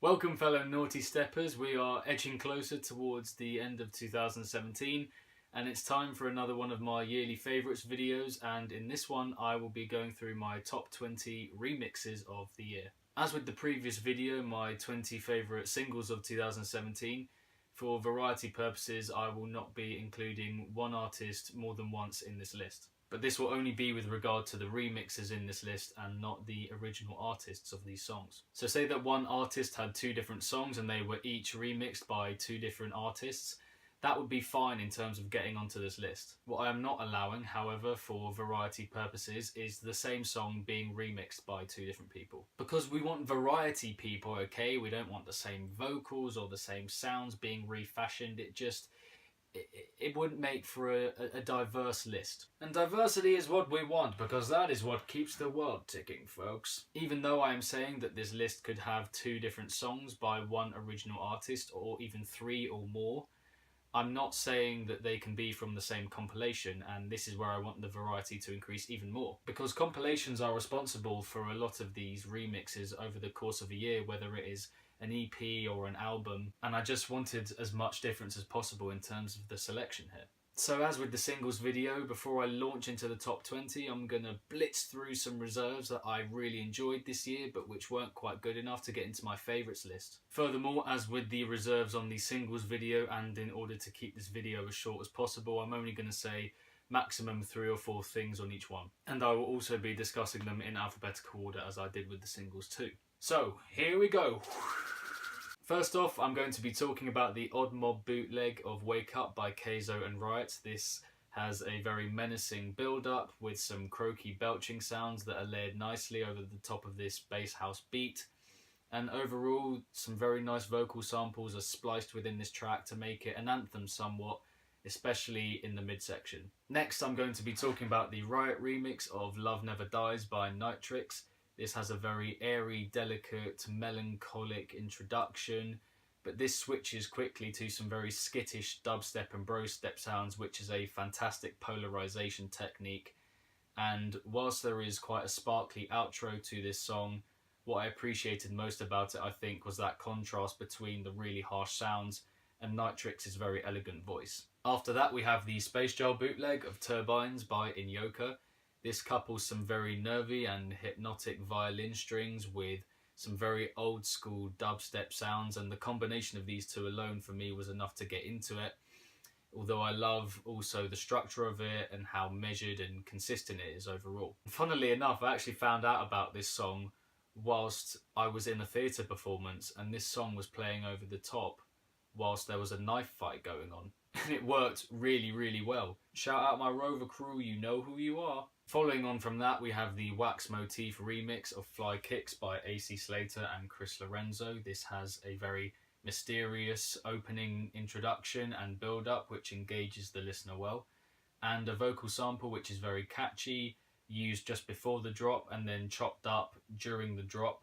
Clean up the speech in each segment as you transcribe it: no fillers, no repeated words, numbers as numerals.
Welcome fellow Nawtysteppers, we are edging closer towards the end of 2017 and it's time for another one of my yearly favourites videos, and in this one I will be going through my top 20 remixes of the year. As with the previous video, my 20 favourite singles of 2017, for variety purposes I will not be including one artist more than once in this list. But this will only be with regard to the remixes in this list and not the original artists of these songs. So say that one artist had two different songs and they were each remixed by two different artists, that would be fine in terms of getting onto this list. What I am not allowing, however, for variety purposes, is the same song being remixed by two different people. Because we want variety, people, okay? We don't want the same vocals or the same sounds being refashioned. It wouldn't make for a diverse list. And diversity is what we want, because that is what keeps the world ticking, folks. Even though I am saying that this list could have two different songs by one original artist, or even three or more, I'm not saying that they can be from the same compilation, and this is where I want the variety to increase even more. Because compilations are responsible for a lot of these remixes over the course of a year, whether it is an EP or an album, and I just wanted as much difference as possible in terms of the selection here. So as with the singles video, before I launch into the top 20, I'm gonna blitz through some reserves that I really enjoyed this year but which weren't quite good enough to get into my favourites list. Furthermore, as with the reserves on the singles video, and in order to keep this video as short as possible, I'm only gonna say maximum 3 or 4 things on each one. And I will also be discussing them in alphabetical order as I did with the singles too. So, here we go. First off, I'm going to be talking about the Odd Mob bootleg of Wake Up by Kayzo and RIOT. This has a very menacing build-up with some croaky belching sounds that are layered nicely over the top of this bass house beat. And overall, some very nice vocal samples are spliced within this track to make it an anthem somewhat, especially in the midsection. Next, I'm going to be talking about the RIOT remix of Love Never Dies by Nitrix. This has a very airy, delicate, melancholic introduction, but this switches quickly to some very skittish dubstep and bro step sounds, which is a fantastic polarization technique. And whilst there is quite a sparkly outro to this song, what I appreciated most about it, I think, was that contrast between the really harsh sounds and Nitrix's very elegant voice. After that, we have the Space Gel bootleg of Turbines by Inyoka. This couples some very nervy and hypnotic violin strings with some very old school dubstep sounds, and the combination of these two alone for me was enough to get into it. Although I love also the structure of it and how measured and consistent it is overall. Funnily enough, I actually found out about this song whilst I was in a theatre performance, and this song was playing over the top whilst there was a knife fight going on. And it worked really, really well. Shout out my Rover crew, you know who you are. Following on from that, we have the Wax Motif remix of Fly Kicks by AC Slater and Chris Lorenzo. This has a very mysterious opening introduction and build-up which engages the listener well, and a vocal sample which is very catchy, used just before the drop and then chopped up during the drop.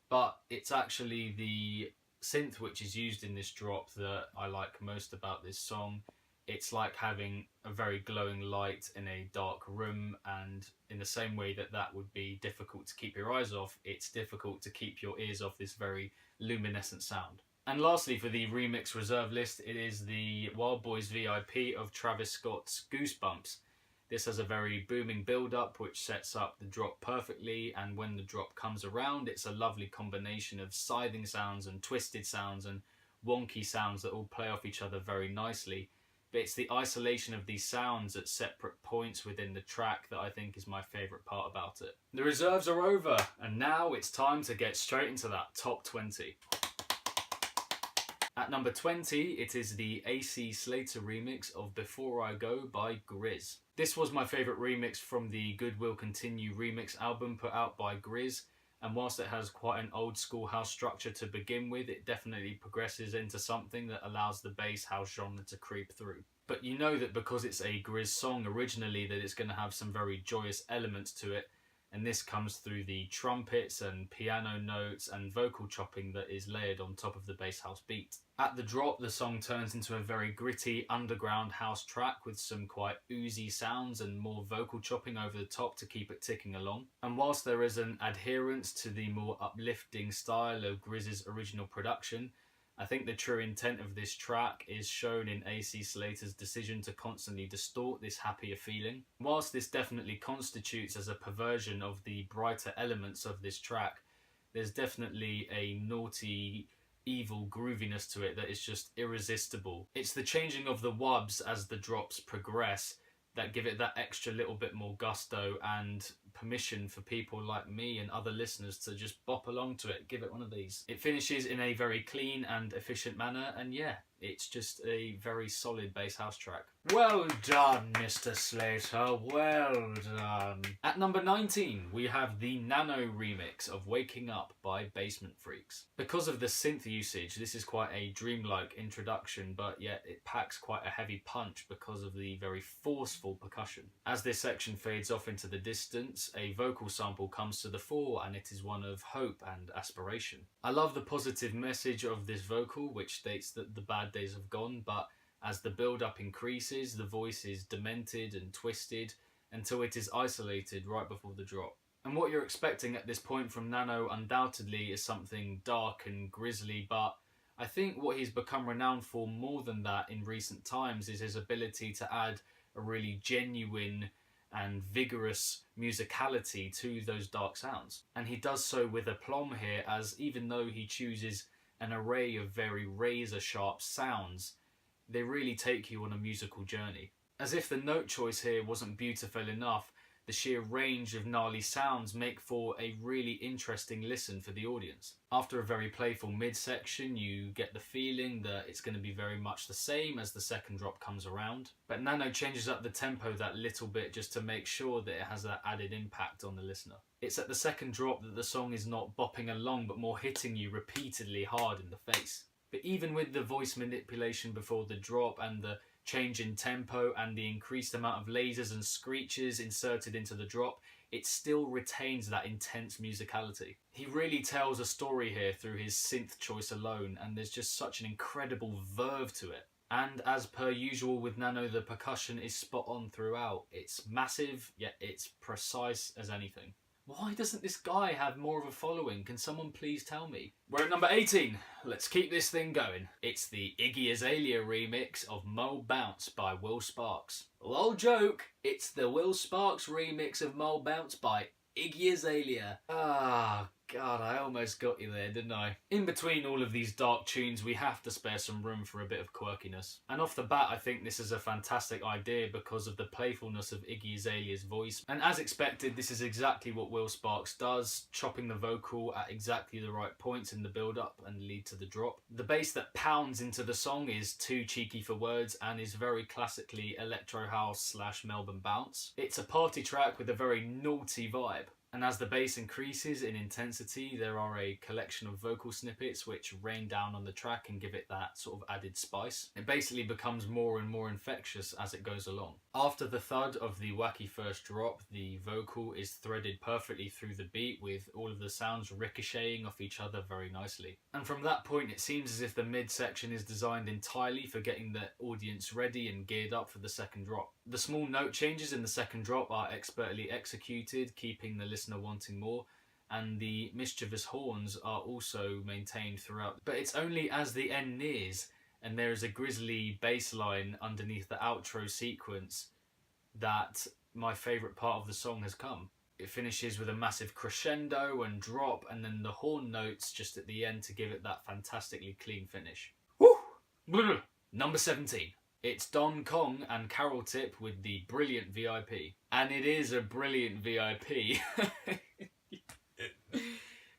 But it's actually the synth which is used in this drop that I like most about this song. It's like having a very glowing light in a dark room, and in the same way that that would be difficult to keep your eyes off, it's difficult to keep your ears off this very luminescent sound. And lastly, for the remix reserve list, it is the Wild Boys VIP of Travis Scott's Goosebumps. This has a very booming build-up which sets up the drop perfectly, and when the drop comes around, it's a lovely combination of scything sounds and twisted sounds and wonky sounds that all play off each other very nicely. But it's the isolation of these sounds at separate points within the track that I think is my favourite part about it. The reserves are over, and now it's time to get straight into that top 20. At number 20, it is the AC Slater remix of Before I Go by GRiZ. This was my favourite remix from the Good Will Continue remix album put out by GRiZ, and whilst it has quite an old school house structure to begin with, it definitely progresses into something that allows the bass house genre to creep through. But you know that because it's a GRiZ song originally, that it's going to have some very joyous elements to it, and this comes through the trumpets and piano notes and vocal chopping that is layered on top of the bass house beat. At the drop, the song turns into a very gritty underground house track with some quite oozy sounds and more vocal chopping over the top to keep it ticking along. And whilst there is an adherence to the more uplifting style of GRiZ's original production, I think the true intent of this track is shown in AC Slater's decision to constantly distort this happier feeling. Whilst this definitely constitutes as a perversion of the brighter elements of this track, there's definitely a naughty, evil grooviness to it that is just irresistible. It's the changing of the wubs as the drops progress that give it that extra little bit more gusto and permission for people like me and other listeners to just bop along to it, give it one of these. It finishes in a very clean and efficient manner, and yeah, it's just a very solid bass house track. Well done, Mr. Slater, well done. At number 19, we have the Nanoo remix of Waking Up by Basement Freaks. Because of the synth usage, this is quite a dreamlike introduction, but yet it packs quite a heavy punch because of the very forceful percussion. As this section fades off into the distance, a vocal sample comes to the fore, and it is one of hope and aspiration. I love the positive message of this vocal, which states that the bad days have gone, but as the build-up increases, the voice is demented and twisted until it is isolated right before the drop. And what you're expecting at this point from Nanoo undoubtedly is something dark and grisly, but I think what he's become renowned for more than that in recent times is his ability to add a really genuine and vigorous musicality to those dark sounds. And he does so with aplomb here, as even though he chooses an array of very razor-sharp sounds, they really take you on a musical journey. As if the note choice here wasn't beautiful enough, the sheer range of gnarly sounds make for a really interesting listen for the audience. After a very playful midsection, you get the feeling that it's going to be very much the same as the second drop comes around. But Nanoo changes up the tempo that little bit just to make sure that it has that added impact on the listener. It's at the second drop that the song is not bopping along, but more hitting you repeatedly hard in the face. But even with the voice manipulation before the drop and the change in tempo and the increased amount of lasers and screeches inserted into the drop, it still retains that intense musicality. He really tells a story here through his synth choice alone, and there's just such an incredible verve to it. And as per usual with Nanoo, the percussion is spot on throughout. It's massive, yet it's precise as anything. Why doesn't this guy have more of a following? Can someone please tell me? We're at number 18. Let's keep this thing going. It's the Iggy Azalea remix of Mo Bounce by Will Sparks. Lol joke, it's the Will Sparks remix of Mo Bounce by Iggy Azalea. Ah, God, I almost got you there, didn't I? In between all of these dark tunes, we have to spare some room for a bit of quirkiness. And off the bat, I think this is a fantastic idea because of the playfulness of Iggy Azalea's voice. And as expected, this is exactly what Will Sparks does, chopping the vocal at exactly the right points in the build-up and lead to the drop. The bass that pounds into the song is too cheeky for words and is very classically electro house / Melbourne bounce. It's a party track with a very naughty vibe. And as the bass increases in intensity, there are a collection of vocal snippets which rain down on the track and give it that sort of added spice. It basically becomes more and more infectious as it goes along. After the thud of the wacky first drop, the vocal is threaded perfectly through the beat with all of the sounds ricocheting off each other very nicely. And from that point, it seems as if the midsection is designed entirely for getting the audience ready and geared up for the second drop. The small note changes in the second drop are expertly executed, keeping the listener wanting more, and the mischievous horns are also maintained throughout. But it's only as the end nears and there is a grisly bass line underneath the outro sequence that my favourite part of the song has come. It finishes with a massive crescendo and drop, and then the horn notes just at the end to give it that fantastically clean finish. Woo! Number 17. It's Donkong and Karol tip with the Brilliant VIP. And it is a brilliant VIP.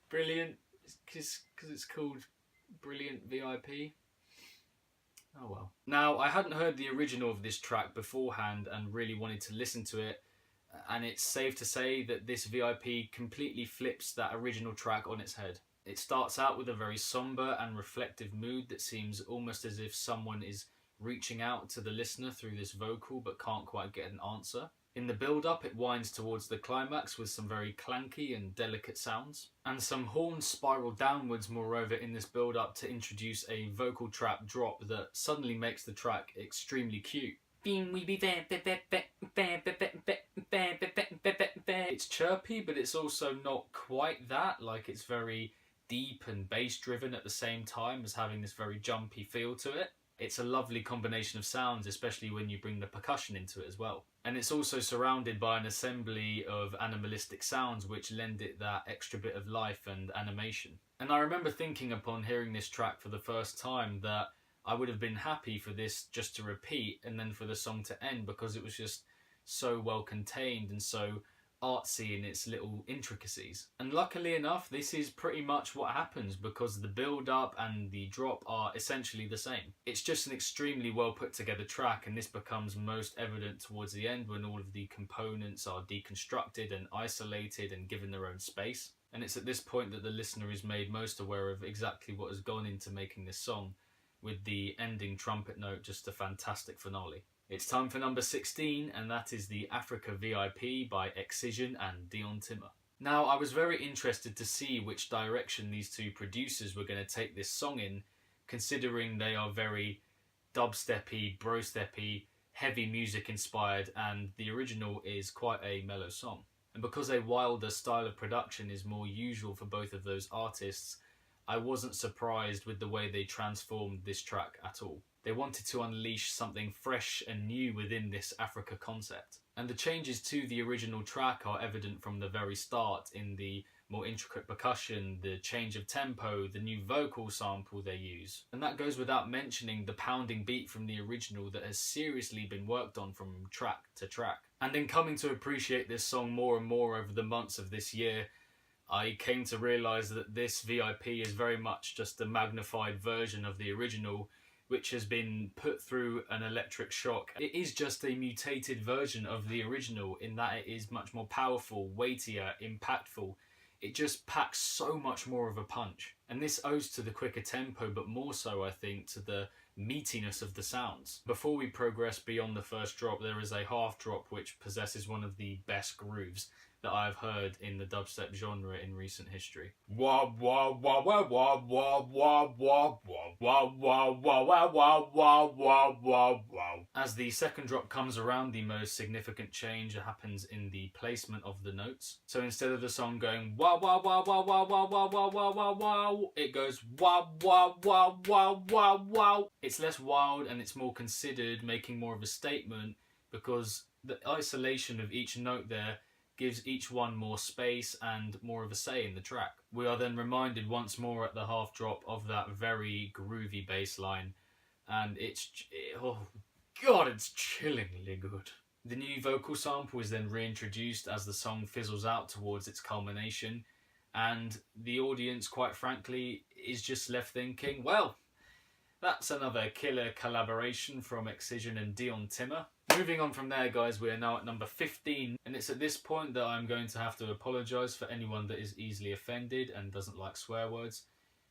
Brilliant, because it's called Brilliant VIP. Oh well. Now, I hadn't heard the original of this track beforehand and really wanted to listen to it. And it's safe to say that this VIP completely flips that original track on its head. It starts out with a very somber and reflective mood that seems almost as if someone is reaching out to the listener through this vocal but can't quite get an answer. In the build-up, it winds towards the climax with some very clanky and delicate sounds, and some horns spiral downwards moreover in this build-up to introduce a vocal trap drop that suddenly makes the track extremely cute. It's chirpy, but it's also not quite that, like it's very deep and bass driven at the same time as having this very jumpy feel to it. It's a lovely combination of sounds, especially when you bring the percussion into it as well. And it's also surrounded by an assembly of animalistic sounds which lend it that extra bit of life and animation. And I remember thinking upon hearing this track for the first time that I would have been happy for this just to repeat and then for the song to end, because it was just so well contained and so artsy in its little intricacies. And luckily enough, this is pretty much what happens, because the build up and the drop are essentially the same. It's just an extremely well put together track, and this becomes most evident towards the end when all of the components are deconstructed and isolated and given their own space. And it's at this point that the listener is made most aware of exactly what has gone into making this song, with the ending trumpet note just a fantastic finale. It's time for number 16, and that is the Africa VIP by Excision and Dion. Now, I was very interested to see which direction these two producers were going to take this song in, considering they are very dubsteppy, brosteppy, heavy music inspired, and the original is quite a mellow song. And because a wilder style of production is more usual for both of those artists, I wasn't surprised with the way they transformed this track at all. They wanted to unleash something fresh and new within this Africa concept. And the changes to the original track are evident from the very start in the more intricate percussion, the change of tempo, the new vocal sample they use. And that goes without mentioning the pounding beat from the original that has seriously been worked on from track to track. And in coming to appreciate this song more and more over the months of this year, I came to realise that this VIP is very much just a magnified version of the original, which has been put through an electric shock. It is just a mutated version of the original in that it is much more powerful, weightier, impactful. It just packs so much more of a punch. And this owes to the quicker tempo, but more so, I think, to the meatiness of the sounds. Before we progress beyond the first drop, there is a half drop which possesses one of the best grooves that I've heard in the dubstep genre in recent history. Wah wah wah wah wah wah wah wah wah wah wah wah wah wah wah wah wah. As the second drop comes around, the most significant change happens in the placement of the notes. So instead of the song going wah wah wah wah wah wah wah wah wah wah wah, it goes wah wah wah wah wah wah. It's less wild and it's more considered, making more of a statement, because the isolation of each note there gives each one more space and more of a say in the track. We are then reminded once more at the half drop of that very groovy bass line, and oh god, it's chillingly good. The new vocal sample is then reintroduced as the song fizzles out towards its culmination, and the audience, quite frankly, is just left thinking, well, that's another killer collaboration from Excision and Dion. Moving on from there, guys, we are now at number 15, and it's at this point that I'm going to have to apologise for anyone that is easily offended and doesn't like swear words.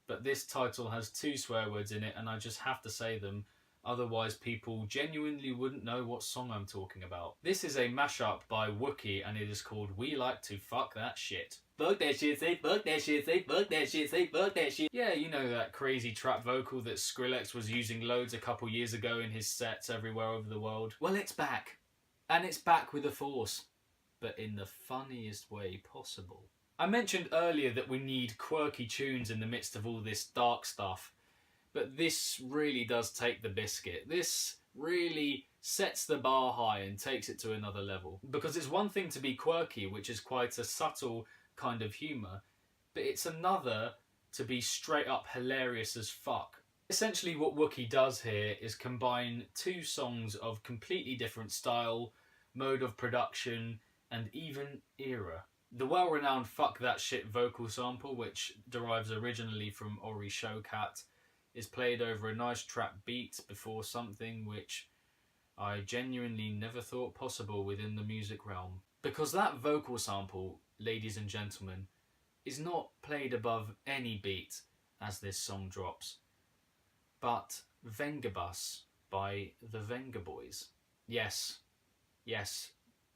But this title has 2 swear words in it, and I just have to say them, otherwise people genuinely wouldn't know what song I'm talking about. This is a mashup by Wookie, and it is called We Like to Fuck That Shit. Fuck that shit, say fuck that shit, say fuck that shit, say fuck that shit. Yeah, you know that crazy trap vocal that Skrillex was using loads a couple years ago in his sets everywhere over the world? Well, it's back. And it's back with a force. But in the funniest way possible. I mentioned earlier that we need quirky tunes in the midst of all this dark stuff. But this really does take the biscuit. This really sets the bar high and takes it to another level. Because it's one thing to be quirky, which is quite a subtle kind of humour, but it's another to be straight up hilarious as fuck. Essentially what Wookie does here is combine 2 songs of completely different style, mode of production, and even era. The well-renowned Fuck That Shit vocal sample, which derives originally from Ori Showcat, is played over a nice trap beat before something which I genuinely never thought possible within the music realm. Because that vocal sample, ladies and gentlemen, is not played above any beat as this song drops, but Vengabus by the Venga Boys. Yes,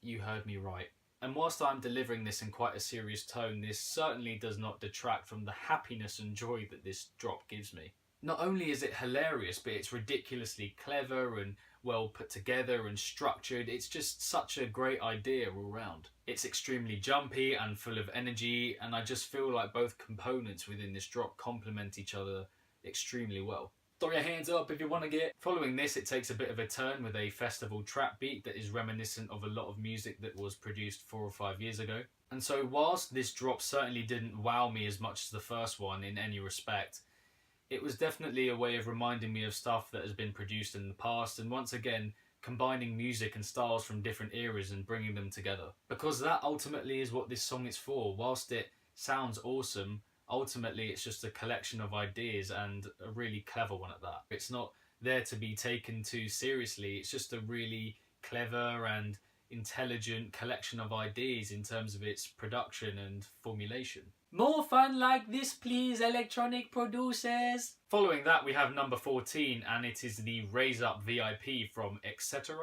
you heard me right. And whilst I'm delivering this in quite a serious tone, this certainly does not detract from the happiness and joy that this drop gives me. Not only is it hilarious, but it's ridiculously clever and well put together and structured. It's just such a great idea all round. It's extremely jumpy and full of energy, and I just feel like both components within this drop complement each other extremely well. Throw your hands up if you want to get. Following this, it takes a bit of a turn with a festival trap beat that is reminiscent of a lot of music that was produced 4 or 5 years ago. And so whilst this drop certainly didn't wow me as much as the first one in any respect, it was definitely a way of reminding me of stuff that has been produced in the past, and once again combining music and styles from different eras and bringing them together. Because that ultimately is what this song is for. Whilst it sounds awesome, ultimately it's just a collection of ideas, and a really clever one at that. It's not there to be taken too seriously, it's just a really clever and intelligent collection of ideas in terms of its production and formulation. More fun like this please, electronic producers! Following that we have number 14, and it is the Raise Up VIP from Etc.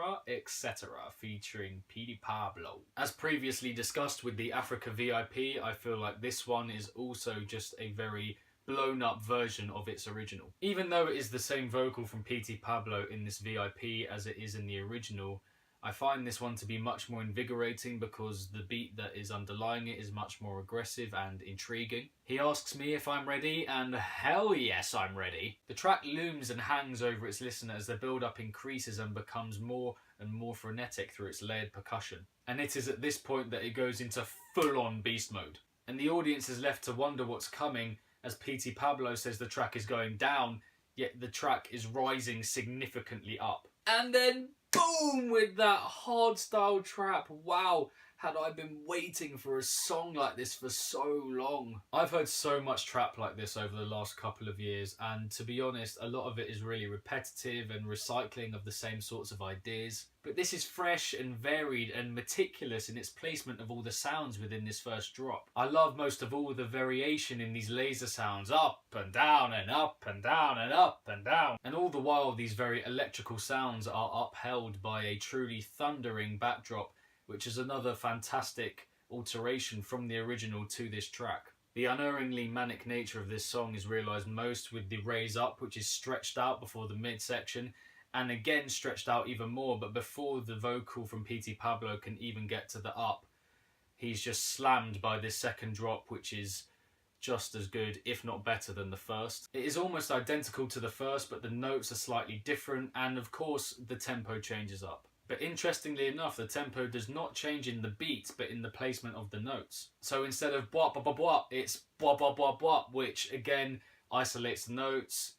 featuring Petey Pablo. As previously discussed with the Africa VIP, I feel like this one is also just a very blown up version of its original. Even though it is the same vocal from Petey Pablo in this VIP as it is in the original, I find this one to be much more invigorating because the beat that is underlying it is much more aggressive and intriguing. He asks me if I'm ready, and hell yes I'm ready. The track looms and hangs over its listener as the build-up increases and becomes more and more frenetic through its layered percussion. And it is at this point that it goes into full-on beast mode. And the audience is left to wonder what's coming, as Petey Pablo says the track is going down, yet the track is rising significantly up. And then boom, with that hardstyle trap. Wow, had I been waiting for a song like this for so long. I've heard so much trap like this over the last couple of years, and to be honest, a lot of it is really repetitive and recycling of the same sorts of ideas. But this is fresh and varied and meticulous in its placement of all the sounds within this first drop. I love most of all the variation in these laser sounds, up and down and up and down and up and down. And all the while these very electrical sounds are upheld by a truly thundering backdrop, which is another fantastic alteration from the original to this track. The unerringly manic nature of this song is realised most with the raise up, which is stretched out before the midsection, and again stretched out even more, but before the vocal from Petey Pablo can even get to the up, he's just slammed by this second drop, which is just as good, if not better, than the first. It is almost identical to the first, but the notes are slightly different, and of course the tempo changes up. But interestingly enough, the tempo does not change in the beat, but in the placement of the notes. So instead of bwap bwap bwap bwap, it's bwap bwap bwap bwap, which again isolates the notes,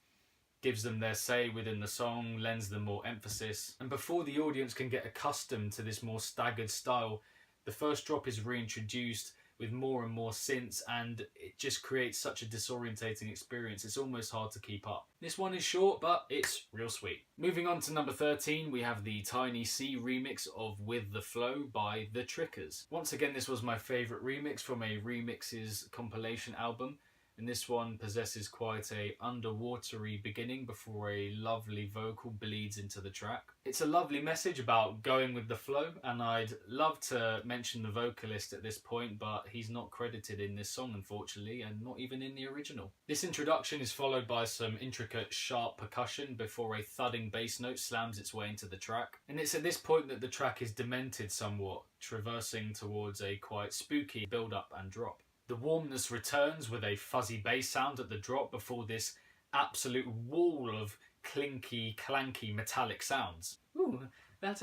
gives them their say within the song, lends them more emphasis. And before the audience can get accustomed to this more staggered style, the first drop is reintroduced with more and more synths, and it just creates such a disorientating experience. It's almost hard to keep up. This one is short, but it's real sweet. Moving on to number 13, we have the Tiny C remix of With The Flow by The Trickers. Once again, this was my favourite remix from a Remixes compilation album, and this one possesses quite a underwatery beginning before a lovely vocal bleeds into the track. It's a lovely message about going with the flow, and I'd love to mention the vocalist at this point, but he's not credited in this song unfortunately, and not even in the original. This introduction is followed by some intricate sharp percussion before a thudding bass note slams its way into the track. And it's at this point that the track is demented somewhat, traversing towards a quite spooky build-up and drop. The warmness returns with a fuzzy bass sound at the drop before this absolute wall of clinky, clanky metallic sounds. Ooh, that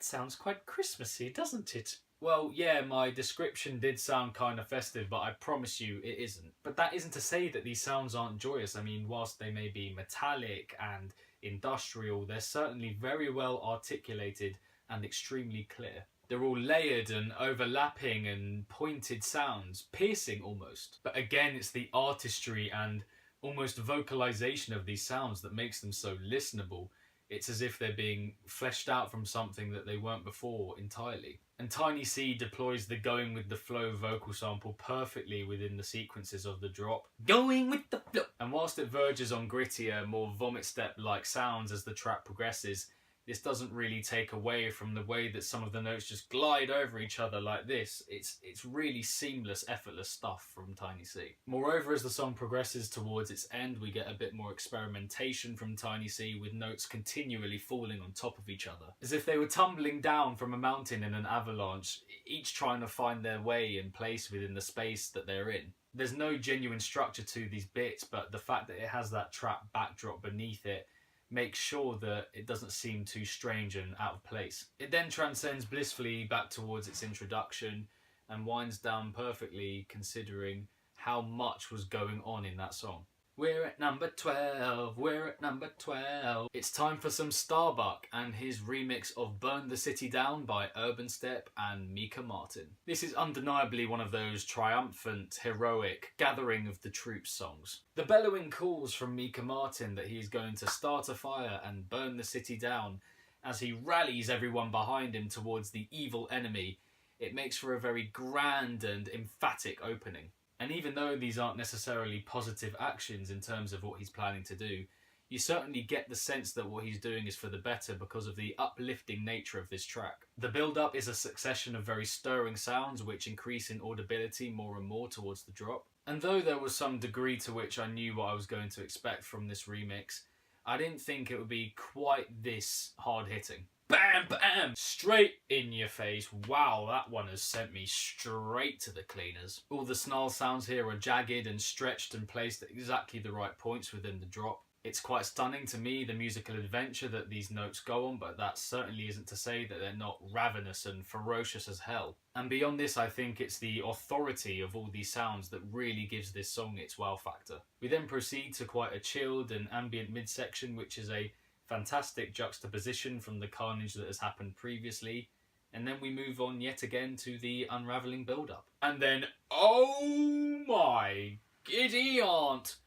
sounds quite Christmassy, doesn't it? Well, yeah, my description did sound kind of festive, but I promise you it isn't. But that isn't to say that these sounds aren't joyous. I mean, whilst they may be metallic and industrial, they're certainly very well articulated and extremely clear. They're all layered and overlapping and pointed sounds, piercing almost. But again, it's the artistry and almost vocalization of these sounds that makes them so listenable. It's as if they're being fleshed out from something that they weren't before entirely. And Tiny C deploys the going with the flow vocal sample perfectly within the sequences of the drop. Going with the flow! And whilst it verges on grittier, more Vomit Step-like sounds as the track progresses, this doesn't really take away from the way that some of the notes just glide over each other like this. It's really seamless, effortless stuff from Tiny C. Moreover, as the song progresses towards its end, we get a bit more experimentation from Tiny C, with notes continually falling on top of each other, as if they were tumbling down from a mountain in an avalanche, each trying to find their way and place within the space that they're in. There's no genuine structure to these bits, but the fact that it has that trap backdrop beneath it makes sure that it doesn't seem too strange and out of place. It then transcends blissfully back towards its introduction and winds down perfectly, considering how much was going on in that song. We're at number 12, we're at number 12. It's time for some Starbuck and his remix of Burn the City Down by Urbanstep and Mika Martin. This is undeniably one of those triumphant, heroic gathering of the troops songs. The bellowing calls from Mika Martin that he is going to start a fire and burn the city down as he rallies everyone behind him towards the evil enemy. It makes for a very grand and emphatic opening. And even though these aren't necessarily positive actions in terms of what he's planning to do, you certainly get the sense that what he's doing is for the better because of the uplifting nature of this track. The build-up is a succession of very stirring sounds which increase in audibility more and more towards the drop. And though there was some degree to which I knew what I was going to expect from this remix, I didn't think it would be quite this hard-hitting. Bam, bam! Straight in your face. Wow, that one has sent me straight to the cleaners. All the snarl sounds here are jagged and stretched and placed at exactly the right points within the drop. It's quite stunning to me, the musical adventure that these notes go on, but that certainly isn't to say that they're not ravenous and ferocious as hell. And beyond this, I think it's the authority of all these sounds that really gives this song its wow factor. We then proceed to quite a chilled and ambient midsection, which is a fantastic juxtaposition from the carnage that has happened previously, and then we move on yet again to the unravelling build-up. And then, oh my giddy aunt!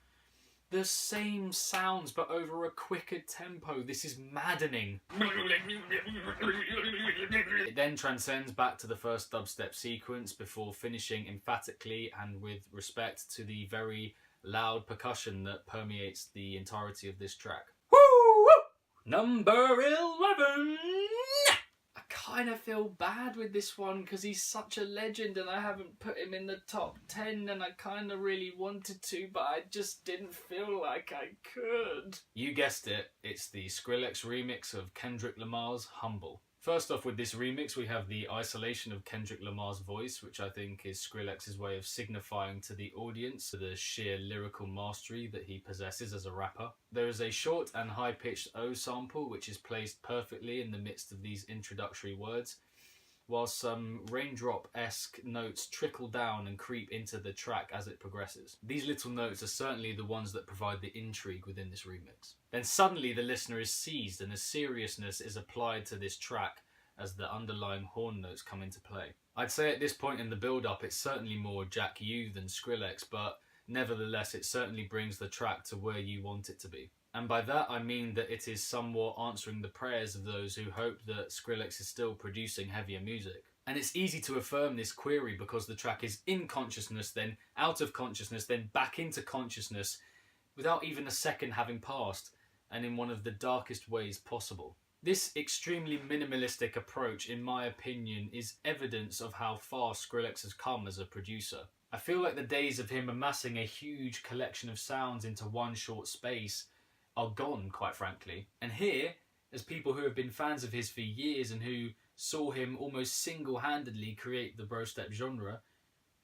The same sounds but over a quicker tempo. This is maddening. It then transcends back to the first dubstep sequence before finishing emphatically and with respect to the very loud percussion that permeates the entirety of this track. Number 11! I kind of feel bad with this one because he's such a legend and I haven't put him in the top 10 and I kind of really wanted to, but I just didn't feel like I could. You guessed it, it's the Skrillex remix of Kendrick Lamar's Humble. First off, with this remix, we have the isolation of Kendrick Lamar's voice, which I think is Skrillex's way of signifying to the audience the sheer lyrical mastery that he possesses as a rapper. There is a short and high-pitched O sample, which is placed perfectly in the midst of these introductory words, while some raindrop-esque notes trickle down and creep into the track as it progresses. These little notes are certainly the ones that provide the intrigue within this remix. Then suddenly the listener is seized and a seriousness is applied to this track as the underlying horn notes come into play. I'd say at this point in the build-up it's certainly more Jack U than Skrillex, but nevertheless it certainly brings the track to where you want it to be. And by that I mean that it is somewhat answering the prayers of those who hope that Skrillex is still producing heavier music. And it's easy to affirm this query because the track is in consciousness, then out of consciousness, then back into consciousness, without even a second having passed, and in one of the darkest ways possible. This extremely minimalistic approach, in my opinion, is evidence of how far Skrillex has come as a producer. I feel like the days of him amassing a huge collection of sounds into one short space are gone, quite frankly. And here, as people who have been fans of his for years and who saw him almost single-handedly create the brostep genre,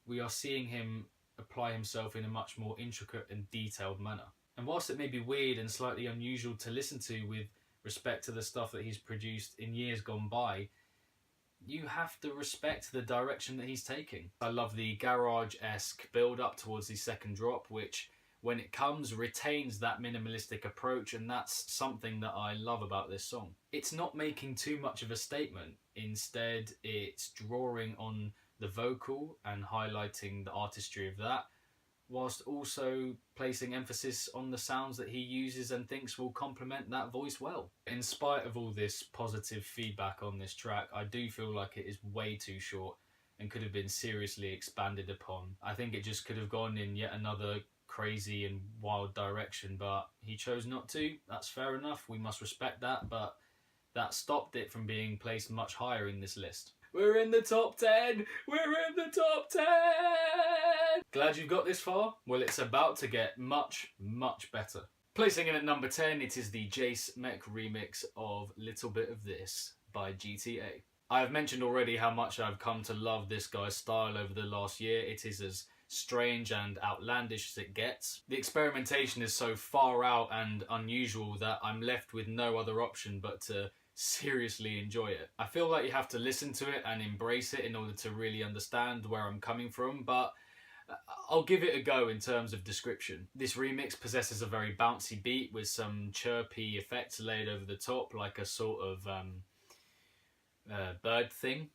we are seeing him apply himself in a much more intricate and detailed manner. And whilst it may be weird and slightly unusual to listen to with respect to the stuff that he's produced in years gone by, you have to respect the direction that he's taking. I love the garage-esque build-up towards the second drop, which, when it comes, retains that minimalistic approach, and that's something that I love about this song. It's not making too much of a statement. Instead, it's drawing on the vocal and highlighting the artistry of that, whilst also placing emphasis on the sounds that he uses and thinks will complement that voice well. In spite of all this positive feedback on this track, I do feel like it is way too short and could have been seriously expanded upon. I think it just could have gone in yet another crazy and wild direction, but he chose not to. That's fair enough, we must respect that, but that stopped it from being placed much higher in this list. We're in the top 10! We're in the top 10! Glad you've got this far? Well, it's about to get much, much better. Placing in at number 10, it is the Jace Mech remix of Little Bit of This by GTA. I have mentioned already how much I've come to love this guy's style over the last year. It is as strange and outlandish as it gets. The experimentation is so far out and unusual that I'm left with no other option but to seriously enjoy it. I feel like you have to listen to it and embrace it in order to really understand where I'm coming from, but I'll give it a go in terms of description. This remix possesses a very bouncy beat with some chirpy effects laid over the top, like a sort of bird thing.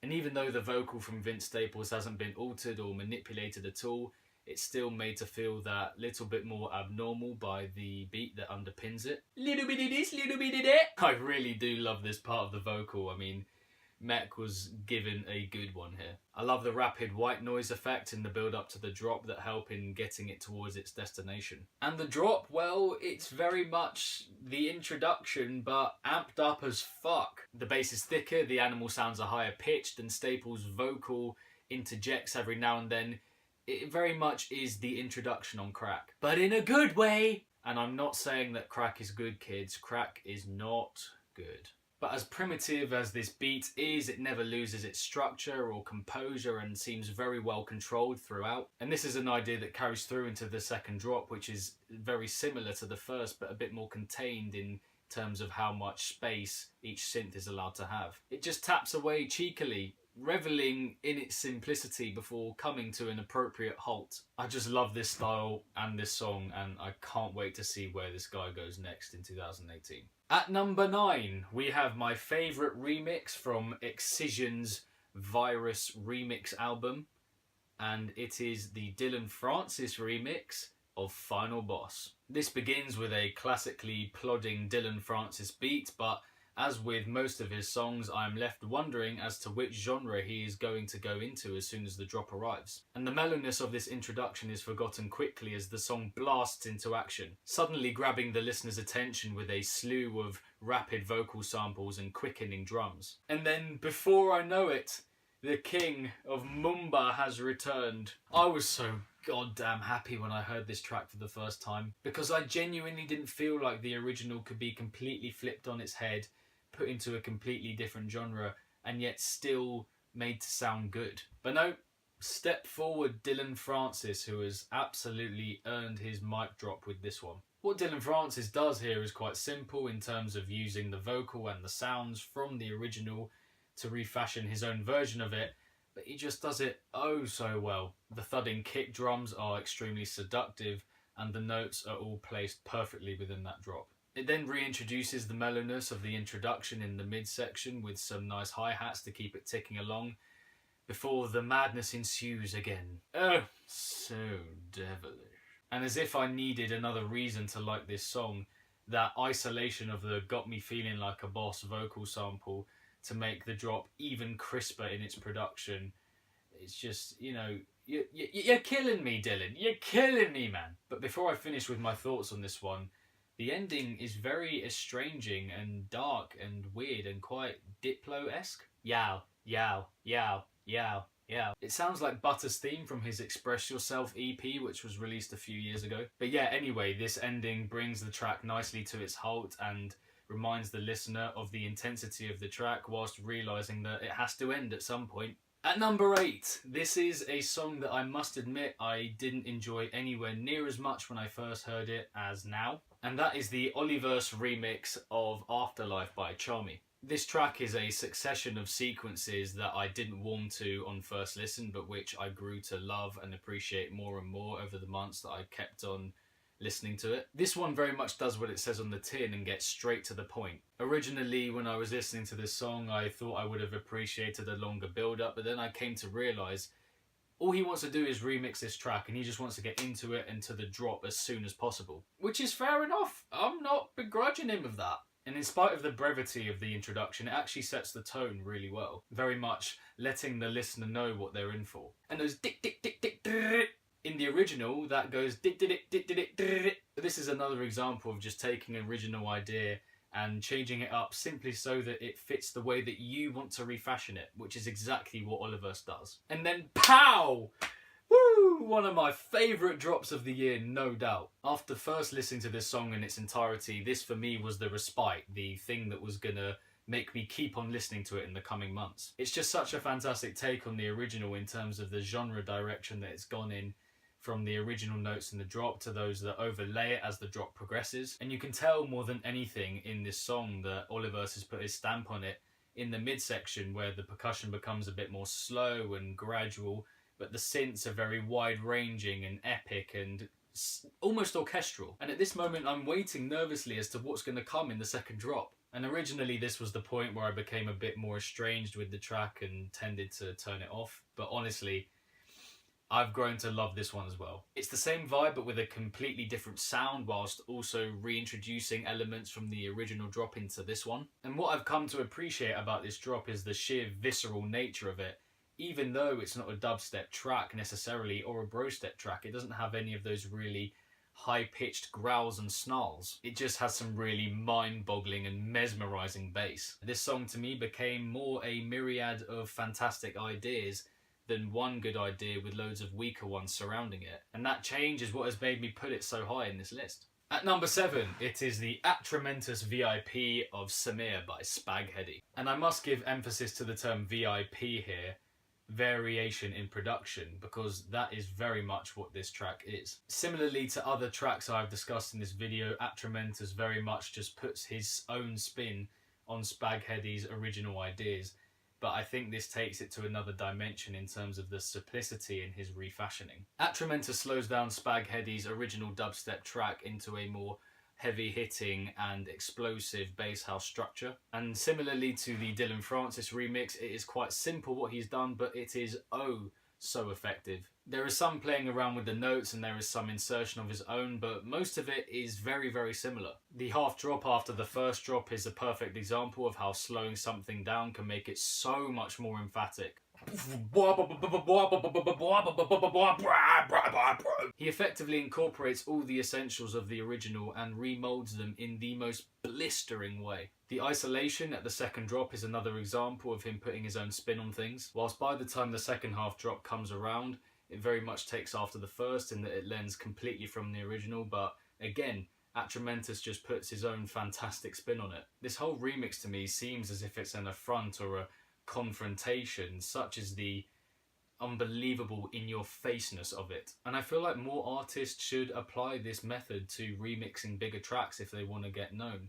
And even though the vocal from Vince Staples hasn't been altered or manipulated at all, it's still made to feel that little bit more abnormal by the beat that underpins it. Little bit of this, little bit of that. I really do love this part of the vocal. I mean, Mech was given a good one here. I love the rapid white noise effect in the build up to the drop that help in getting it towards its destination. And the drop, well, it's very much the introduction, but amped up as fuck. The bass is thicker, the animal sounds are higher pitched, and Staples' vocal interjects every now and then. It very much is the introduction on crack, but in a good way. And I'm not saying that crack is good, kids. Crack is not good. But as primitive as this beat is, it never loses its structure or composure and seems very well controlled throughout. And this is an idea that carries through into the second drop, which is very similar to the first, but a bit more contained in terms of how much space each synth is allowed to have. It just taps away cheekily, reveling in its simplicity before coming to an appropriate halt. I just love this style and this song, and I can't wait to see where this guy goes next in 2018. At number 9, we have my favourite remix from Excision's Virus remix album, and it is the Dillon Francis remix of Final Boss. This begins with a classically plodding Dillon Francis beat, but as with most of his songs, I am left wondering as to which genre he is going to go into as soon as the drop arrives. And the mellowness of this introduction is forgotten quickly as the song blasts into action, suddenly grabbing the listener's attention with a slew of rapid vocal samples and quickening drums. And then, before I know it, the king of Mumba has returned. I was so goddamn happy when I heard this track for the first time, because I genuinely didn't feel like the original could be completely flipped on its head, put into a completely different genre, and yet still made to sound good. But no, step forward Dillon Francis, who has absolutely earned his mic drop with this one. What Dillon Francis does here is quite simple in terms of using the vocal and the sounds from the original to refashion his own version of it, but he just does it oh so well. The thudding kick drums are extremely seductive, and the notes are all placed perfectly within that drop. It then reintroduces the mellowness of the introduction in the midsection with some nice hi-hats to keep it ticking along, before the madness ensues again. Oh, so devilish. And as if I needed another reason to like this song, that isolation of the got me feeling like a boss vocal sample to make the drop even crisper in its production. It's just, you know, you're killing me, Dillon. You're killing me, man. But before I finish with my thoughts on this one, the ending is very estranging and dark and weird and quite Diplo-esque. Yow, yow, yow, yow, yow. It sounds like Butter's theme from his Express Yourself EP, which was released a few years ago. But yeah, anyway, this ending brings the track nicely to its halt and reminds the listener of the intensity of the track whilst realising that it has to end at some point. At number 8, this is a song that I must admit I didn't enjoy anywhere near as much when I first heard it as now, and that is the OLIVERSE remix of Afterlife by Tchami. This track is a succession of sequences that I didn't warm to on first listen, but which I grew to love and appreciate more and more over the months that I kept on listening to it. This one very much does what it says on the tin and gets straight to the point. Originally, when I was listening to this song, I thought I would have appreciated a longer build-up, but then I came to realise all he wants to do is remix this track and he just wants to get into it and to the drop as soon as possible. Which is fair enough. I'm not begrudging him of that. And in spite of the brevity of the introduction, it actually sets the tone really well. Very much letting the listener know what they're in for. And those dick dick dick dick dick. In the original, that goes dit dit dit dit dit dit. This is another example of just taking an original idea and changing it up simply so that it fits the way that you want to refashion it, which is exactly what OLIVERSE does. And then pow! Woo! One of my favourite drops of the year, no doubt. After first listening to this song in its entirety, this for me was the respite, the thing that was gonna make me keep on listening to it in the coming months. It's just such a fantastic take on the original in terms of the genre direction that it's gone in, from the original notes in the drop to those that overlay it as the drop progresses. And you can tell more than anything in this song that OLIVERSE has put his stamp on it in the midsection, where the percussion becomes a bit more slow and gradual, but the synths are very wide-ranging and epic and almost orchestral. And at this moment I'm waiting nervously as to what's going to come in the second drop. And originally this was the point where I became a bit more estranged with the track and tended to turn it off. But honestly, I've grown to love this one as well. It's the same vibe but with a completely different sound, whilst also reintroducing elements from the original drop into this one. And what I've come to appreciate about this drop is the sheer visceral nature of it. Even though it's not a dubstep track necessarily or a brostep track, it doesn't have any of those really high-pitched growls and snarls. It just has some really mind-boggling and mesmerising bass. This song to me became more a myriad of fantastic ideas than one good idea with loads of weaker ones surrounding it. And that change is what has made me put it so high in this list. At number 7, it is the Atramentous VIP of Samir by Spag Heddy. And I must give emphasis to the term VIP here, variation in production, because that is very much what this track is. Similarly to other tracks I've discussed in this video, Atramentous very much just puts his own spin on Spag Heddy's original ideas, but I think this takes it to another dimension in terms of the simplicity in his refashioning. Atramentous slows down Spag Heddy's original dubstep track into a more heavy-hitting and explosive bass house structure. And similarly to the Dillon Francis remix, it is quite simple what he's done, but it is oh so effective. There is some playing around with the notes and there is some insertion of his own, but most of it is very, very similar. The half drop after the first drop is a perfect example of how slowing something down can make it so much more emphatic. He effectively incorporates all the essentials of the original and remolds them in the most blistering way. The isolation at the second drop is another example of him putting his own spin on things, whilst by the time the second half drop comes around, it very much takes after the first in that it lends completely from the original, but again, Atramentous just puts his own fantastic spin on it. This whole remix to me seems as if it's an affront or a confrontation, such as the unbelievable in-your-faceness of it. And I feel like more artists should apply this method to remixing bigger tracks if they want to get known.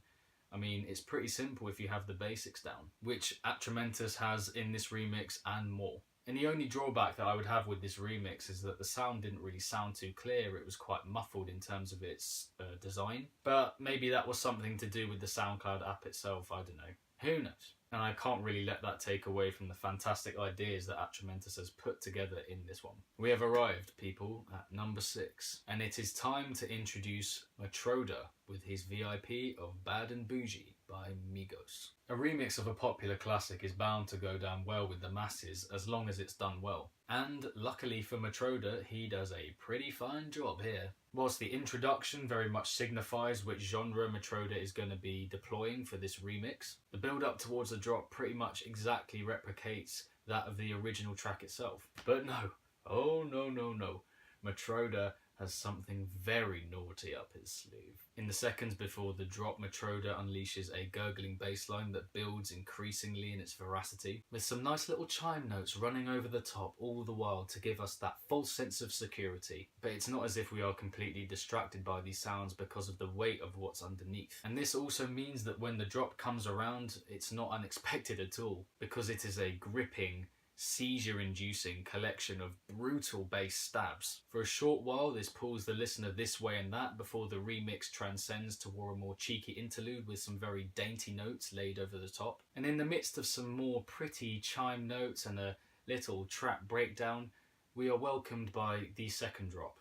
I mean, it's pretty simple if you have the basics down, which Atramentous has in this remix and more. And the only drawback that I would have with this remix is that the sound didn't really sound too clear. It was quite muffled in terms of its design. But maybe that was something to do with the SoundCloud app itself, I don't know. Who knows? And I can't really let that take away from the fantastic ideas that Atramentous has put together in this one. We have arrived, people, at number 6. And it is time to introduce Matroda with his VIP of Bad and Boujee by Migos. A remix of a popular classic is bound to go down well with the masses as long as it's done well. And luckily for Matroda, he does a pretty fine job here. Whilst the introduction very much signifies which genre Matroda is going to be deploying for this remix, the build up towards the drop pretty much exactly replicates that of the original track itself. But no, oh no, Matroda has something very naughty up his sleeve. In the seconds before the drop, Matroda unleashes a gurgling bass line that builds increasingly in its veracity, with some nice little chime notes running over the top all the while to give us that false sense of security. But it's not as if we are completely distracted by these sounds because of the weight of what's underneath. And this also means that when the drop comes around, it's not unexpected at all, because it is a gripping, seizure-inducing collection of brutal bass stabs. For a short while this pulls the listener this way and that before the remix transcends toward a more cheeky interlude with some very dainty notes laid over the top. And in the midst of some more pretty chime notes and a little trap breakdown, we are welcomed by the second drop.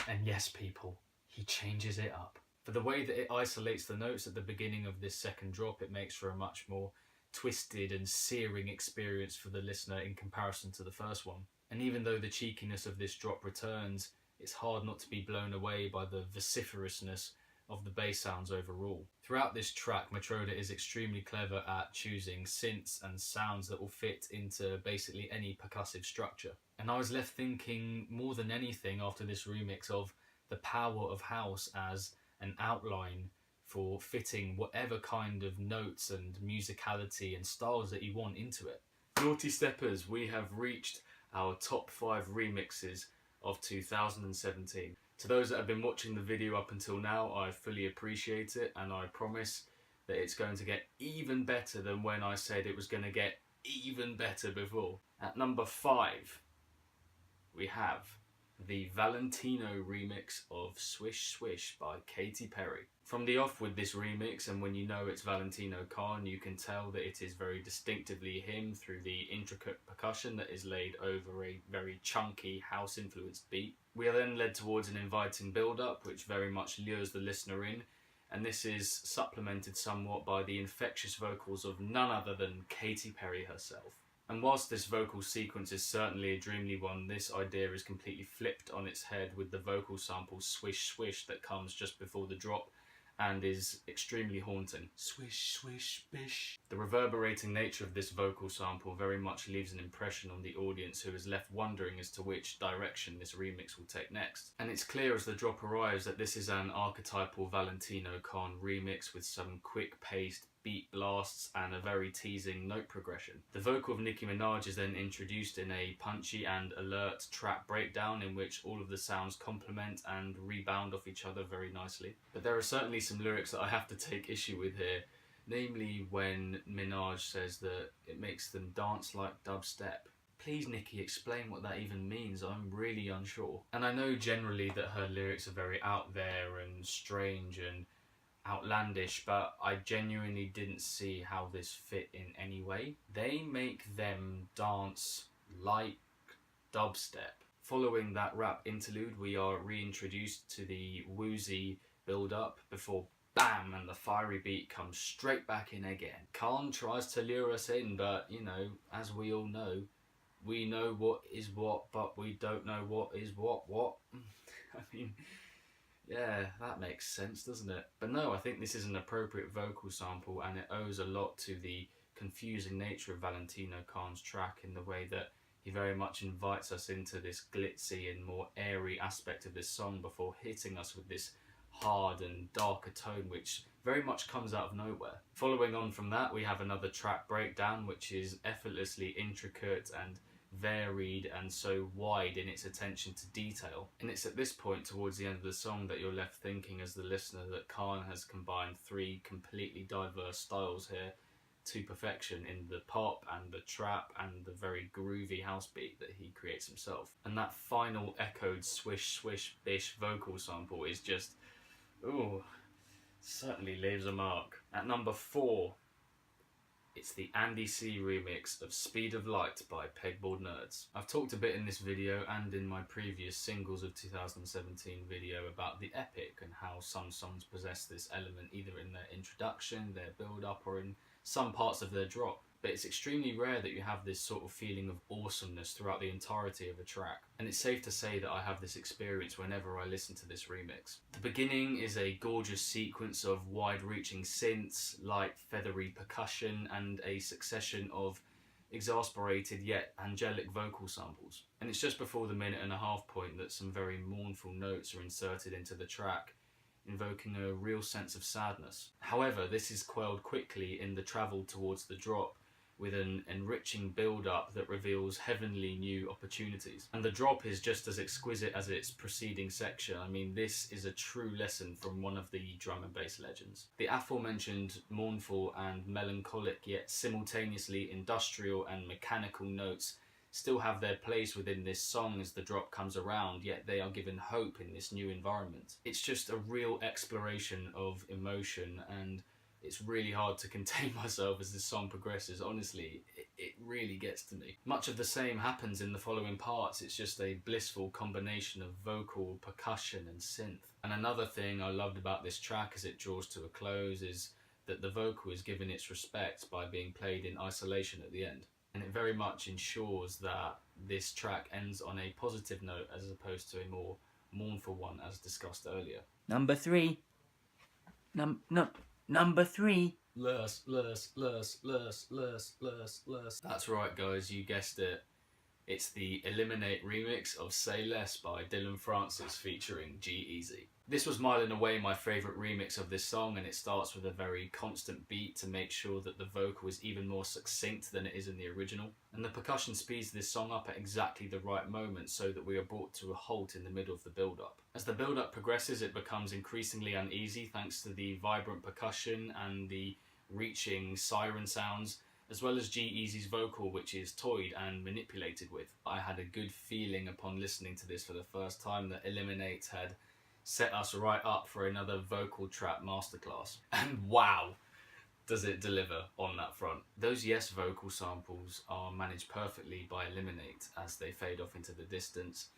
And yes people, he changes it up. For the way that it isolates the notes at the beginning of this second drop, it makes for a much more twisted and searing experience for the listener in comparison to the first one. And even though the cheekiness of this drop returns, it's hard not to be blown away by the vociferousness of the bass sounds overall. Throughout this track, Matroda is extremely clever at choosing synths and sounds that will fit into basically any percussive structure. And I was left thinking more than anything after this remix of the power of house as an outline for fitting whatever kind of notes and musicality and styles that you want into it. Nawtysteppers, we have reached our top 5 remixes of 2017. To those that have been watching the video up until now, I fully appreciate it, and I promise that it's going to get even better than when I said it was going to get even better before. At number 5, we have the Valentino remix of Swish Swish by Katy Perry. From the off with this remix, and when you know it's Valentino Khan, you can tell that it is very distinctively him through the intricate percussion that is laid over a very chunky house influenced beat. We are then led towards an inviting build-up which very much lures the listener in, and this is supplemented somewhat by the infectious vocals of none other than Katy Perry herself. And whilst this vocal sequence is certainly a dreamly one, this idea is completely flipped on its head with the vocal sample Swish Swish that comes just before the drop and is extremely haunting. Swish swish bish. The reverberating nature of this vocal sample very much leaves an impression on the audience, who is left wondering as to which direction this remix will take next. And it's clear as the drop arrives that this is an archetypal Valentino Khan remix with some quick-paced beat blasts and a very teasing note progression. The vocal of Nicki Minaj is then introduced in a punchy and alert trap breakdown in which all of the sounds complement and rebound off each other very nicely. But there are certainly some lyrics that I have to take issue with here, namely when Minaj says that it makes them dance like dubstep. Please, Nicki, explain what that even means. I'm really unsure. And I know generally that her lyrics are very out there and strange and outlandish, but I genuinely didn't see how this fit in any way. They make them dance like dubstep. Following that rap interlude, we are reintroduced to the woozy build-up before bam, and the fiery beat comes straight back in again. Khan tries to lure us in, but you know, as we all know, we know what is what, but we don't know what is what. I mean, yeah, that makes sense, doesn't it? But no, I think this is an appropriate vocal sample, and it owes a lot to the confusing nature of Valentino Khan's track in the way that he very much invites us into this glitzy and more airy aspect of this song before hitting us with this hard and darker tone which very much comes out of nowhere. Following on from that, we have another track breakdown which is effortlessly intricate and varied and so wide in its attention to detail. And it's at this point towards the end of the song that you're left thinking as the listener that Khan has combined 3 completely diverse styles here to perfection in the pop and the trap and the very groovy house beat that he creates himself. And that final echoed swish swish bish vocal sample is just, ooh, certainly leaves a mark. At number 4, it's the Andy C remix of Speed of Light by Pegboard Nerds. I've talked a bit in this video and in my previous Singles of 2017 video about the epic and how some songs possess this element either in their introduction, their build-up, or in some parts of their drop. But it's extremely rare that you have this sort of feeling of awesomeness throughout the entirety of a track. And it's safe to say that I have this experience whenever I listen to this remix. The beginning is a gorgeous sequence of wide-reaching synths, light, feathery percussion, and a succession of exasperated yet angelic vocal samples. And it's just before the 1.5-minute point that some very mournful notes are inserted into the track, invoking a real sense of sadness. However, this is quelled quickly in the travel towards the drop, with an enriching build-up that reveals heavenly new opportunities. And the drop is just as exquisite as its preceding section. I mean, this is a true lesson from one of the drum and bass legends. The aforementioned mournful and melancholic yet simultaneously industrial and mechanical notes still have their place within this song as the drop comes around, yet they are given hope in this new environment. It's just a real exploration of emotion, and it's really hard to contain myself as this song progresses. Honestly, it really gets to me. Much of the same happens in the following parts. It's just a blissful combination of vocal, percussion and synth. And another thing I loved about this track as it draws to a close is that the vocal is given its respect by being played in isolation at the end. And it very much ensures that this track ends on a positive note as opposed to a more mournful one as discussed earlier. Number 3. Number 3. Less. That's right, guys, you guessed it. It's the Eliminate remix of Say Less by Dillon Francis featuring G-Eazy. This was mile and away my favourite remix of this song, and it starts with a very constant beat to make sure that the vocal is even more succinct than it is in the original. And the percussion speeds this song up at exactly the right moment so that we are brought to a halt in the middle of the build-up. As the build-up progresses, it becomes increasingly uneasy thanks to the vibrant percussion and the reaching siren sounds, as well as G-Eazy's vocal, which is toyed and manipulated with. I had a good feeling upon listening to this for the first time that Eliminate had set us right up for another vocal trap masterclass. And wow, does it deliver on that front. Those yes vocal samples are managed perfectly by Eliminate as they fade off into the distance.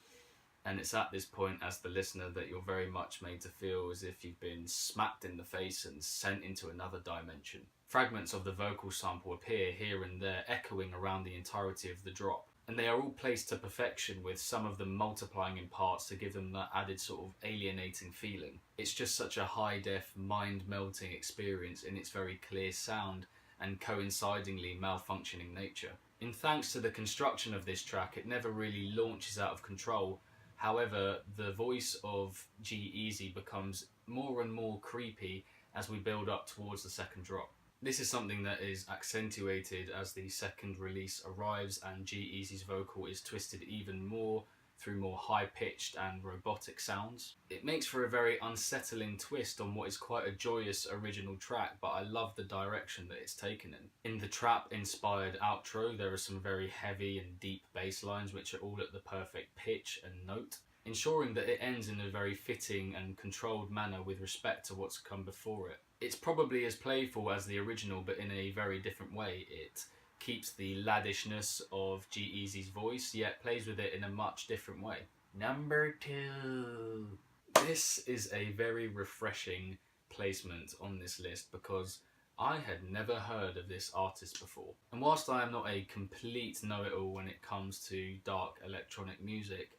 And it's at this point as the listener that you're very much made to feel as if you've been smacked in the face and sent into another dimension. Fragments of the vocal sample appear here and there, echoing around the entirety of the drop. And they are all placed to perfection, with some of them multiplying in parts to give them that added sort of alienating feeling. It's just such a high-def, mind-melting experience in its very clear sound and coincidingly malfunctioning nature. In thanks to the construction of this track, it never really launches out of control. However, the voice of G-Eazy becomes more and more creepy as we build up towards the second drop. This is something that is accentuated as the second release arrives and G-Eazy's vocal is twisted even more through more high-pitched and robotic sounds. It makes for a very unsettling twist on what is quite a joyous original track, but I love the direction that it's taken in. In the trap-inspired outro, there are some very heavy and deep bass lines which are all at the perfect pitch and note, ensuring that it ends in a very fitting and controlled manner with respect to what's come before it. It's probably as playful as the original, but in a very different way. It keeps the laddishness of G-Eazy's voice, yet plays with it in a much different way. Number 2. This is a very refreshing placement on this list because I had never heard of this artist before. And whilst I am not a complete know-it-all when it comes to dark electronic music,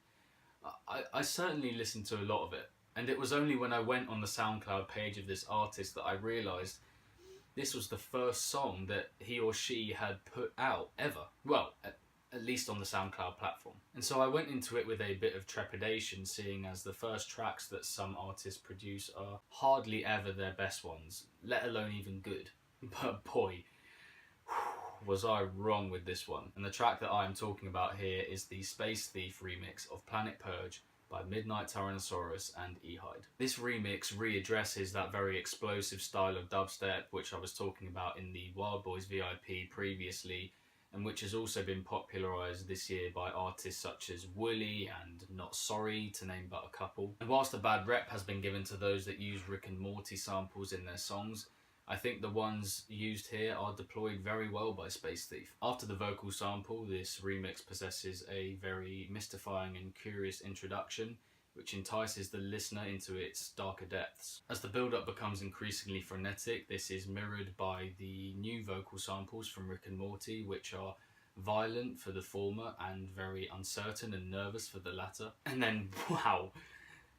I certainly listened to a lot of it. And it was only when I went on the SoundCloud page of this artist that I realised this was the first song that he or she had put out ever. Well, at least on the SoundCloud platform. And so I went into it with a bit of trepidation, seeing as the first tracks that some artists produce are hardly ever their best ones, let alone even good. But boy, was I wrong with this one. And the track that I am talking about here is the Space Thief remix of Planet Purge by Midnight Tyrannosaurus and E-Hide. This remix readdresses that very explosive style of dubstep which I was talking about in the Wild Boys VIP previously, and which has also been popularised this year by artists such as Woolly and Not Sorry, to name but a couple. And whilst a bad rep has been given to those that use Rick and Morty samples in their songs, I think the ones used here are deployed very well by Space Thief. After the vocal sample, this remix possesses a very mystifying and curious introduction, which entices the listener into its darker depths. As the build-up becomes increasingly frenetic, this is mirrored by the new vocal samples from Rick and Morty, which are violent for the former and very uncertain and nervous for the latter. And then, wow,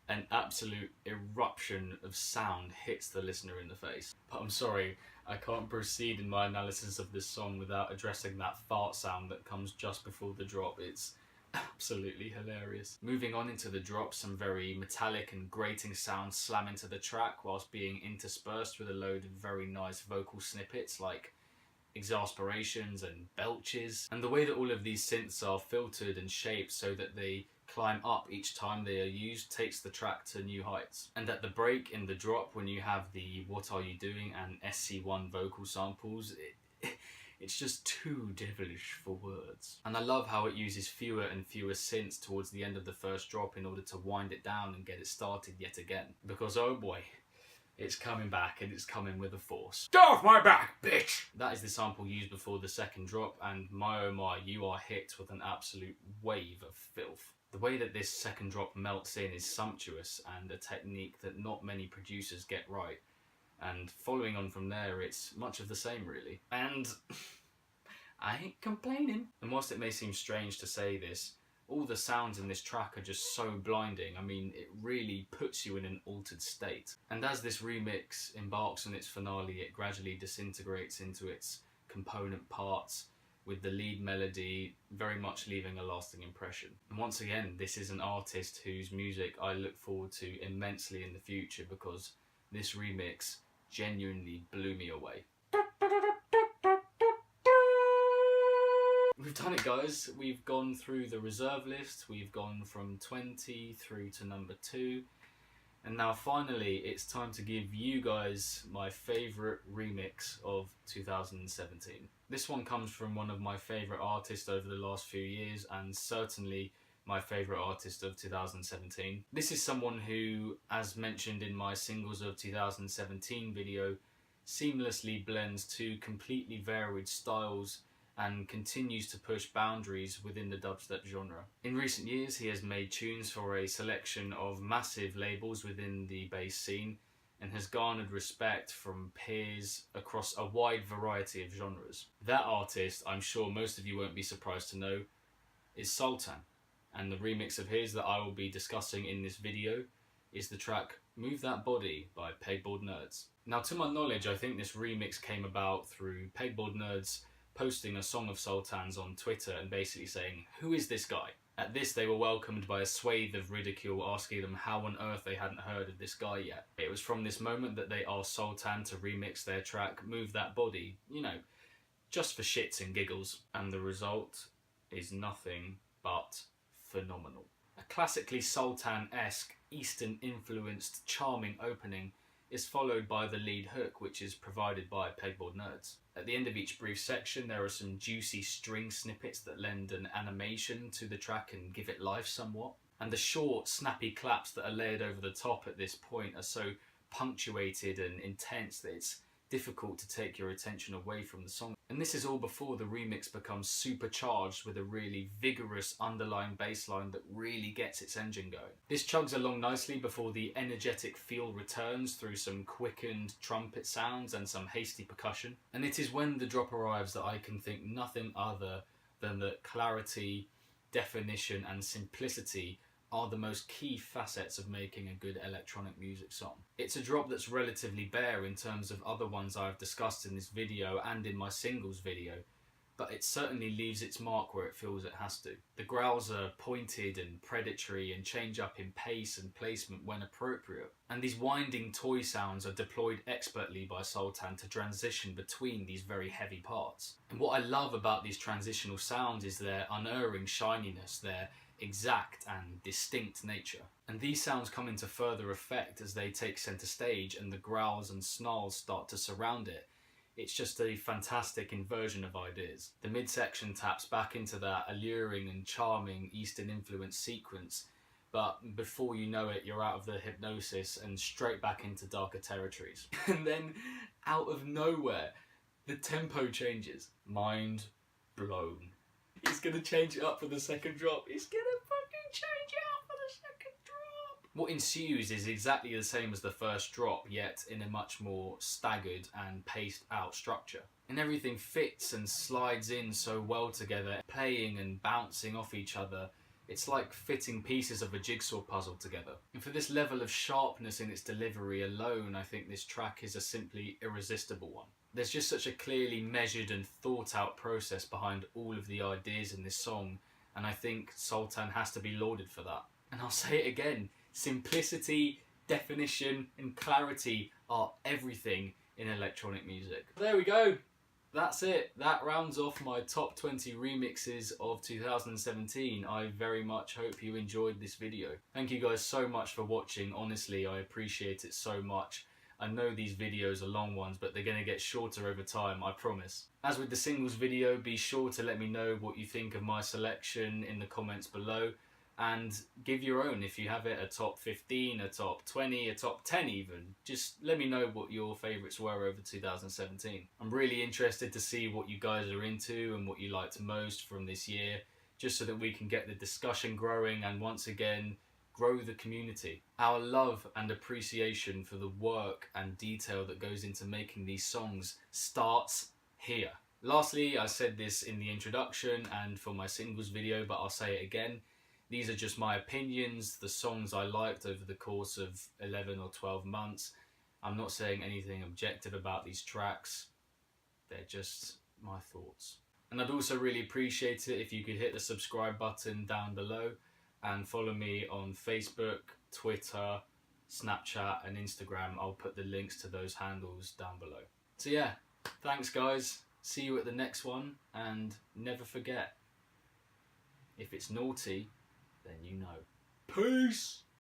an absolute eruption of sound hits the listener in the face. But I'm sorry, I can't proceed in my analysis of this song without addressing that fart sound that comes just before the drop. It's absolutely hilarious. Moving on into the drop, some very metallic and grating sounds slam into the track whilst being interspersed with a load of very nice vocal snippets like exasperations and belches. And the way that all of these synths are filtered and shaped so that they climb up each time they are used takes the track to new heights. And at the break in the drop, when you have the What Are You Doing and SC1 vocal samples, it's just too devilish for words. And I love how it uses fewer and fewer synths towards the end of the first drop in order to wind it down and get it started yet again. Because oh boy, it's coming back and it's coming with a force. Get off my back, bitch! That is the sample used before the second drop, and my oh my, you are hit with an absolute wave of filth. The way that this second drop melts in is sumptuous and a technique that not many producers get right. And following on from there, it's much of the same really. And I ain't complaining. And whilst it may seem strange to say this, All the sounds in this track are just so blinding. I mean, it really puts you in an altered state. And as this remix embarks on its finale, it gradually disintegrates into its component parts, with the lead melody very much leaving a lasting impression. And once again, this is an artist whose music I look forward to immensely in the future, because this remix genuinely blew me away. We've done it, guys. We've gone through the reserve list. We've gone from 20 through to number 2. And now finally, it's time to give you guys my favourite remix of 2017. This one comes from one of my favourite artists over the last few years, and certainly my favourite artist of 2017. This is someone who, as mentioned in my singles of 2017 video, seamlessly blends two completely varied styles and continues to push boundaries within the dubstep genre. In recent years, he has made tunes for a selection of massive labels within the bass scene and has garnered respect from peers across a wide variety of genres. That artist, I'm sure most of you won't be surprised to know, is Sultan, and the remix of his that I will be discussing in this video is the track Move That Body by Pegboard Nerds. Now, to my knowledge, I think this remix came about through Pegboard Nerds posting a song of Sultan's on Twitter and basically saying, "Who is this guy?" At this, they were welcomed by a swathe of ridicule asking them how on earth they hadn't heard of this guy yet. It was from this moment that they asked Sultan to remix their track Move That Body, you know, just for shits and giggles. And the result is nothing but phenomenal. A classically Sultan-esque, Eastern-influenced, charming opening is followed by the lead hook, which is provided by Pegboard Nerds. At the end of each brief section, there are some juicy string snippets that lend an animation to the track and give it life somewhat. And the short, snappy claps that are layered over the top at this point are so punctuated and intense that it's difficult to take your attention away from the song. And this is all before the remix becomes supercharged with a really vigorous underlying bass line that really gets its engine going. This chugs along nicely before the energetic feel returns through some quickened trumpet sounds and some hasty percussion. And it is when the drop arrives that I can think nothing other than that clarity, definition and simplicity are the most key facets of making a good electronic music song. It's a drop that's relatively bare in terms of other ones I've discussed in this video and in my singles video, but it certainly leaves its mark where it feels it has to. The growls are pointed and predatory and change up in pace and placement when appropriate, and these winding toy sounds are deployed expertly by Sultan to transition between these very heavy parts. And what I love about these transitional sounds is their unerring shininess, their exact and distinct nature. And these sounds come into further effect as they take centre stage and the growls and snarls start to surround it. It's just a fantastic inversion of ideas. The midsection taps back into that alluring and charming Eastern influence sequence, but before you know it, you're out of the hypnosis and straight back into darker territories. And then, out of nowhere, the tempo changes. Mind blown. He's gonna change it up for the second drop. He's gonna fucking change it up for the second drop. What ensues is exactly the same as the first drop, yet in a much more staggered and paced out structure. And everything fits and slides in so well together, playing and bouncing off each other. It's like fitting pieces of a jigsaw puzzle together. And for this level of sharpness in its delivery alone, I think this track is a simply irresistible one. There's just such a clearly measured and thought out process behind all of the ideas in this song, and I think Sultan has to be lauded for that. And I'll say it again, simplicity, definition and clarity are everything in electronic music. There we go. That's it. That rounds off my top 20 remixes of 2017. I very much hope you enjoyed this video. Thank you guys so much for watching. Honestly, I appreciate it so much. I know these videos are long ones, but they're going to get shorter over time, I promise. As with the singles video, be sure to let me know what you think of my selection in the comments below, and give your own if you have it, a top 15, a top 20, a top 10 even. Just let me know what your favourites were over 2017. I'm really interested to see what you guys are into and what you liked most from this year, just so that we can get the discussion growing and once again grow the community. Our love and appreciation for the work and detail that goes into making these songs starts here. Lastly, I said this in the introduction and for my singles video, but I'll say it again. These are just my opinions, the songs I liked over the course of 11 or 12 months. I'm not saying anything objective about these tracks. They're just my thoughts. And I'd also really appreciate it if you could hit the subscribe button down below and follow me on Facebook, Twitter, Snapchat and Instagram. I'll put the links to those handles down below. So yeah, thanks guys. See you at the next one, and never forget, if it's naughty, then you know. Peace!